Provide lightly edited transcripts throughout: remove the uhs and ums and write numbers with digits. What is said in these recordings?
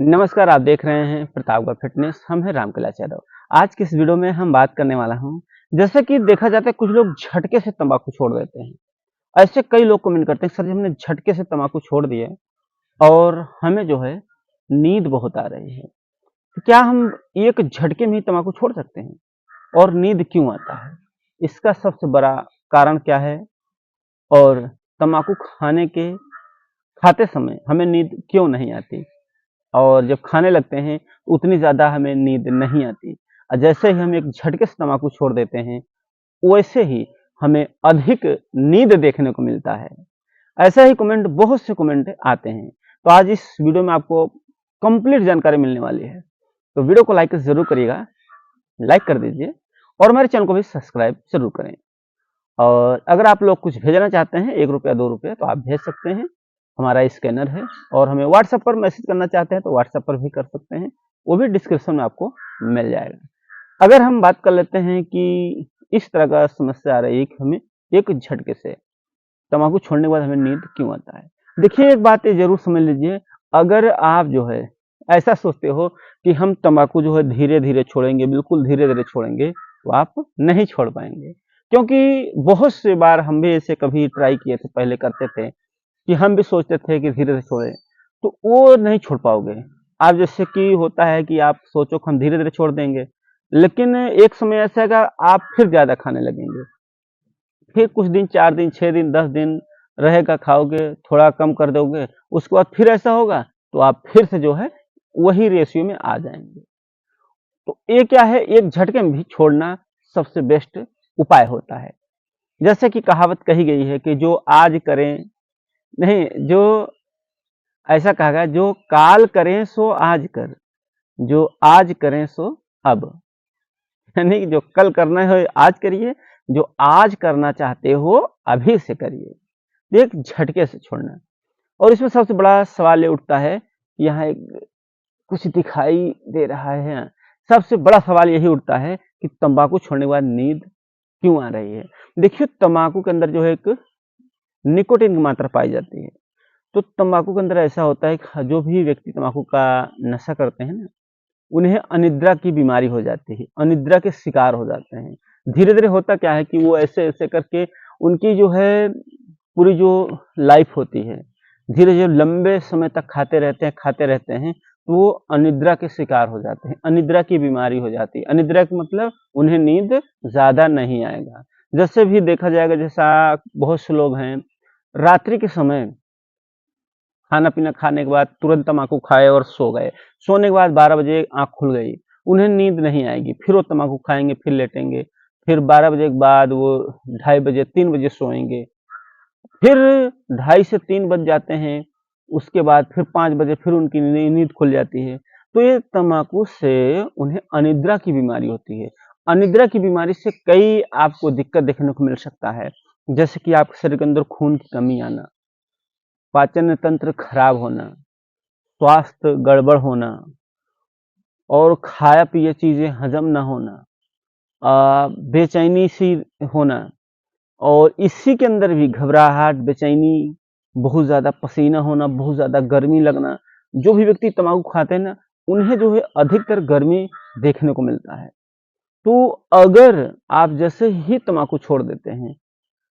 नमस्कार, आप देख रहे हैं प्रतापगढ़ फिटनेस। हम हैं रामकैलाश यादव। आज की इस वीडियो में हम बात करने वाला हूं, जैसे कि देखा जाता है कुछ लोग झटके से तंबाकू छोड़ देते हैं। ऐसे कई लोग कमेंट करते हैं सर जी हमने झटके से तंबाकू छोड़ दिया और हमें जो है नींद बहुत आ रही है। तो क्या हम एक झटके में ही तंबाकू छोड़ सकते हैं? और नींद क्यों आता है? इसका सबसे बड़ा कारण क्या है? और तंबाकू खाते समय हमें नींद क्यों नहीं आती? और जब खाने लगते हैं उतनी ज़्यादा हमें नींद नहीं आती। जैसे ही हम एक झटके से तम्बाकू छोड़ देते हैं, वैसे ही हमें अधिक नींद देखने को मिलता है। ऐसा ही कमेंट बहुत से कमेंट आते हैं। तो आज इस वीडियो में आपको कंप्लीट जानकारी मिलने वाली है। तो वीडियो को लाइक ज़रूर करिएगा, लाइक कर दीजिए और हमारे चैनल को भी सब्सक्राइब ज़रूर करें। और अगर आप लोग कुछ भेजना चाहते हैं 1 रुपया 2 रुपये तो आप भेज सकते हैं। हमारा स्कैनर है और हमें व्हाट्सएप पर मैसेज करना चाहते हैं तो व्हाट्सएप पर भी कर सकते हैं। वो भी डिस्क्रिप्शन में आपको मिल जाएगा। अगर हम बात कर लेते हैं कि इस तरह का समस्या आ रही है कि हमें एक झटके से तम्बाकू छोड़ने के बाद हमें नींद क्यों आता है? देखिए एक बात ये ज़रूर समझ लीजिए, अगर आप जो है ऐसा सोचते हो कि हम तम्बाकू जो है धीरे-धीरे छोड़ेंगे, बिल्कुल धीरे-धीरे छोड़ेंगे, तो आप नहीं छोड़ पाएँगे। क्योंकि बहुत सी बार हम भी ऐसे कभी ट्राई किए थे, पहले करते थे कि हम भी सोचते थे कि धीरे-धीरे छोड़ें, तो वो नहीं छोड़ पाओगे। आप जैसे कि होता है कि आप सोचो कि हम धीरे-धीरे छोड़ देंगे, लेकिन एक समय ऐसा आएगा आप फिर ज़्यादा खाने लगेंगे। फिर कुछ दिन 4 दिन, 6 दिन, 10 दिन रहेगा खाओगे, थोड़ा कम कर दोगे, उसके बाद फिर ऐसा होगा तो आप फिर से जो है वही रेशियो में आ जाएँगे। तो ये क्या है, एक झटके में भी छोड़ना सबसे बेस्ट उपाय होता है। जैसे कि कहावत कही गई है कि जो आज करें नहीं, जो ऐसा कहा गया जो काल करें सो आज कर, जो आज करें सो अब। यानी कि जो कल करना है आज करिए, जो आज करना चाहते हो अभी से करिए। एक झटके से छोड़ना। और इसमें सबसे बड़ा सवाल ये उठता है, यहाँ एक कुछ दिखाई दे रहा है। सबसे बड़ा सवाल यही उठता है कि तंबाकू छोड़ने के बाद नींद क्यों आ रही है? देखिए तंबाकू के अंदर जो है एक निकोटीन की मात्रा पाई जाती है। तो तंबाकू के अंदर ऐसा होता है कि जो भी व्यक्ति तंबाकू का नशा करते हैं ना, उन्हें अनिद्रा की बीमारी हो जाती है, अनिद्रा के शिकार हो जाते हैं। धीरे-धीरे होता क्या है कि वो ऐसे-ऐसे करके उनकी जो है पूरी जो लाइफ होती है, धीरे-धीरे लंबे समय तक खाते रहते हैं, तो वो अनिद्रा के शिकार हो जाते हैं, अनिद्रा की बीमारी हो जाती है। अनिद्रा का मतलब उन्हें नींद ज़्यादा नहीं आएगा। जैसे भी देखा जाएगा जैसा बहुत से लोग हैं, रात्रि के समय खाना-पीना खाने के बाद तुरंत तम्बाकू खाए और सो गए। सोने के बाद 12 बजे आँख खुल गई, उन्हें नींद नहीं आएगी, फिर वो तम्बाकू खाएँगे, फिर लेटेंगे, फिर 12 बजे के बाद वो ढाई बजे, 3 बजे सोएँगे, फिर ढाई से 3 बज जाते हैं, उसके बाद फिर 5 बजे फिर उनकी नींद खुल जाती है। तो ये तम्बाकू से उन्हें अनिद्रा की बीमारी होती है। अनिद्रा की बीमारी से कई आपको दिक्कत देखने को मिल सकता है, जैसे कि आपके शरीर के अंदर खून की कमी आना, पाचन तंत्र खराब होना, स्वास्थ्य गड़बड़ होना और खाया पिया चीज़ें हज़म ना होना, बेचैनी सी होना और इसी के अंदर भी घबराहट, बेचैनी, बहुत ज़्यादा पसीना होना, बहुत ज़्यादा गर्मी लगना। जो भी व्यक्ति तम्बाकू खाते हैं ना, उन्हें जो है अधिकतर गर्मी देखने को मिलता है। तो अगर आप जैसे ही तम्बाकू छोड़ देते हैं,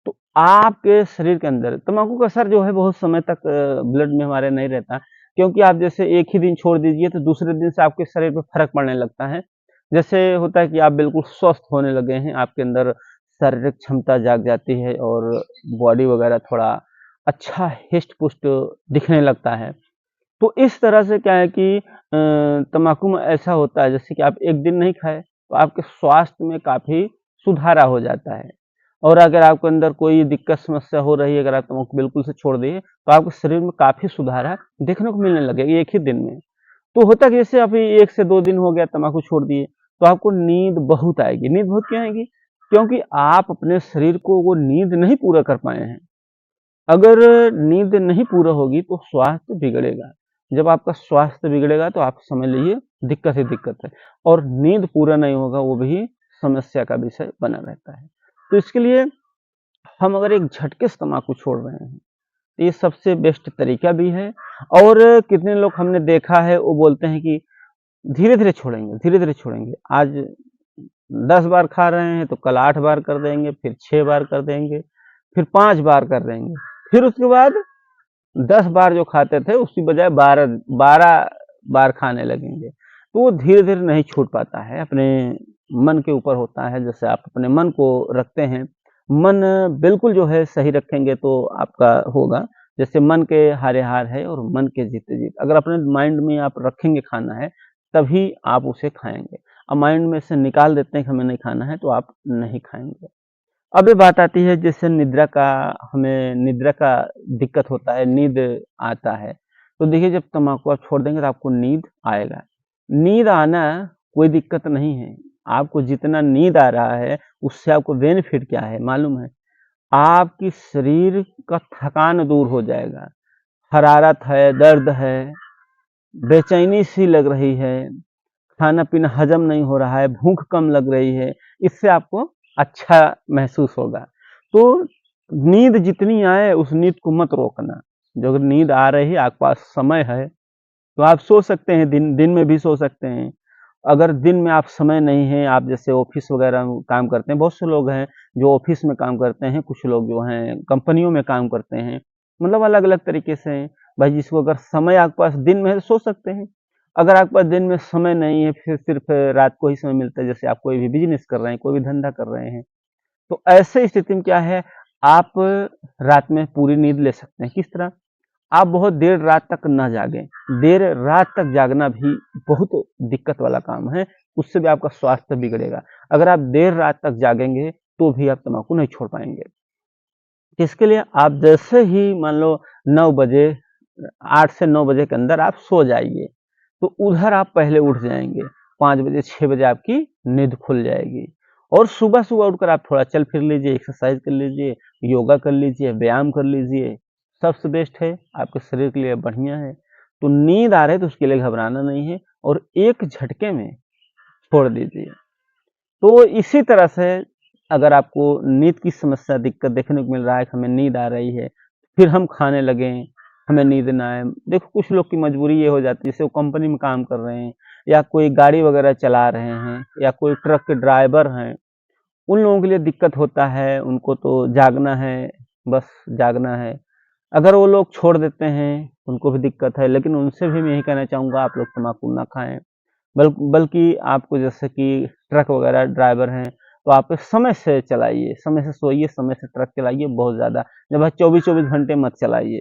तो आपके शरीर के अंदर तम्बाकू का असर जो है बहुत समय तक ब्लड में हमारे नहीं रहता, क्योंकि आप जैसे एक ही दिन छोड़ दीजिए तो दूसरे दिन से आपके शरीर पे फ़र्क पड़ने लगता है। जैसे होता है कि आप बिल्कुल स्वस्थ होने लगे हैं, आपके अंदर शारीरिक क्षमता जाग जाती है और बॉडी वगैरह थोड़ा अच्छा हिष्ट-पुष्ट दिखने लगता है। तो इस तरह से क्या है कि तम्बाकू में ऐसा होता है जैसे कि आप एक दिन नहीं खाए, तो आपके स्वास्थ्य में काफ़ी सुधारा हो जाता है। और अगर आपके अंदर कोई दिक्कत समस्या हो रही है, अगर आप तम्बाकू बिल्कुल से छोड़ दिए, तो आपके शरीर में काफ़ी सुधारा देखने को मिलने लगेगा एक ही दिन में। तो होता है कि जैसे अभी 1 से 2 दिन हो गया तम्बाकू छोड़ दिए, तो आपको नींद बहुत आएगी। नींद बहुत क्यों आएगी? क्योंकि आप अपने शरीर को वो नींद नहीं पूरा कर पाए हैं। अगर नींद नहीं पूरा होगी तो स्वास्थ्य बिगड़ेगा। जब आपका स्वास्थ्य बिगड़ेगा तो आप समझ लीजिए दिक्कत ही दिक्कत है और नींद पूरा नहीं होगा वो भी समस्या का विषय बना रहता है। तो इसके लिए हम अगर एक झटके से तम्बाकू छोड़ रहे हैं, ये सबसे बेस्ट तरीका भी है। और कितने लोग हमने देखा है वो बोलते हैं कि धीरे-धीरे छोड़ेंगे, धीरे-धीरे छोड़ेंगे। आज 10 बार खा रहे हैं तो कल 8 बार कर देंगे, फिर 6 बार कर देंगे, फिर 5 बार कर देंगे, फिर उसके बाद 10 बार जो खाते थे उसकी बजाय 12 बार खाने लगेंगे। तो वो धीरे-धीरे नहीं छूट पाता है, अपने मन के ऊपर होता है। जैसे आप अपने मन को रखते हैं, मन बिल्कुल जो है सही रखेंगे तो आपका होगा। जैसे मन के हारे हार है और मन के जीते जीत। अगर अपने माइंड में आप रखेंगे खाना है, तभी आप उसे खाएँगे। अब माइंड में से निकाल देते हैं कि हमें नहीं खाना है, तो आप नहीं खाएँगे। अब ये बात आती है जैसे निद्रा का, हमें निद्रा का दिक्कत होता है, नींद आता है। तो देखिए जब तम्बाकू आप छोड़ देंगे तो आपको नींद आएगा। नींद आना कोई दिक्कत नहीं है। आपको जितना नींद आ रहा है उससे आपको बेनिफिट क्या है मालूम है? आपकी शरीर का थकान दूर हो जाएगा। हरारत है, दर्द है, बेचैनी सी लग रही है, खाना-पीना हज़म नहीं हो रहा है, भूख कम लग रही है, इससे आपको अच्छा महसूस होगा। तो नींद जितनी आए उस नींद को मत रोकना। जो अगर नींद आ रही है, आपके पास समय है, तो आप सो सकते हैं, दिन दिन में भी सो सकते हैं। अगर दिन में आप समय नहीं है, आप जैसे ऑफ़िस वग़ैरह में काम करते हैं, बहुत से लोग हैं जो ऑफ़िस में काम करते हैं, कुछ लोग जो हैं कंपनियों में काम करते हैं, मतलब अलग-अलग तरीके से हैं। भाई जिसको अगर समय आपके पास दिन में है तो सो सकते हैं। अगर आपके पास दिन में समय नहीं है, फिर सिर्फ़ रात को ही समय मिलता है, जैसे आप कोई भी बिज़नेस कर रहे हैं, कोई भी धंधा कर रहे हैं, तो ऐसे स्थिति में क्या है, आप रात में पूरी नींद ले सकते हैं। किस तरह? आप बहुत देर रात तक ना जागें। देर रात तक जागना भी बहुत दिक्कत वाला काम है, उससे भी आपका स्वास्थ्य बिगड़ेगा। अगर आप देर रात तक जागेंगे, तो भी आप तम्बाकू नहीं छोड़ पाएँगे। इसके लिए आप जैसे ही मान लो 9 बजे 8 से 9 बजे के अंदर आप सो जाइए, तो उधर आप पहले उठ जाएँगे। 5 बजे 6 बजे आपकी नींद खुल जाएगी। और सुबह-सुबह उठकर आप थोड़ा चल फिर लीजिए, एक्सरसाइज़ कर लीजिए, योगा कर लीजिए, व्यायाम कर लीजिए। सबसे बेस्ट है, आपके शरीर के लिए बढ़िया है। तो नींद आ रही है तो उसके लिए घबराना नहीं है और एक झटके में छोड़ दीजिए। तो इसी तरह से अगर आपको नींद की समस्या दिक्कत देखने को मिल रहा है कि हमें नींद आ रही है, फिर हम खाने लगें, हमें नींद ना आए। देखो कुछ लोग की मजबूरी ये हो जाती है, जैसे वो कंपनी में काम कर रहे हैं या कोई गाड़ी वगैरह चला रहे हैं या कोई ट्रक के ड्राइवर हैं, उन लोगों के लिए दिक्कत होता है, उनको तो जागना है, बस जागना है। अगर वो लोग छोड़ देते हैं, उनको भी दिक्कत है, लेकिन उनसे भी मैं यही कहना चाहूँगा आप लोग तम्बाकू ना खाएँ। बल्कि आपको जैसे कि ट्रक वगैरह ड्राइवर हैं, तो आप समय से चलाइए, समय से सोइए, समय से ट्रक चलाइए बहुत ज़्यादा। जब 24-24 घंटे मत चलाइए,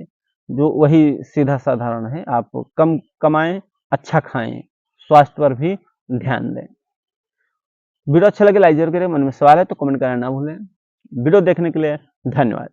जो वही सीधा साधारण है। आप कम कमाएँ, अच्छा खाएँ, स्वास्थ्य पर भी ध्यान दें। वीडियो अच्छा लगे लाइक ज़रूर करें, मन में सवाल है तो कमेंट करना ना भूलें। वीडियो देखने के लिए धन्यवाद।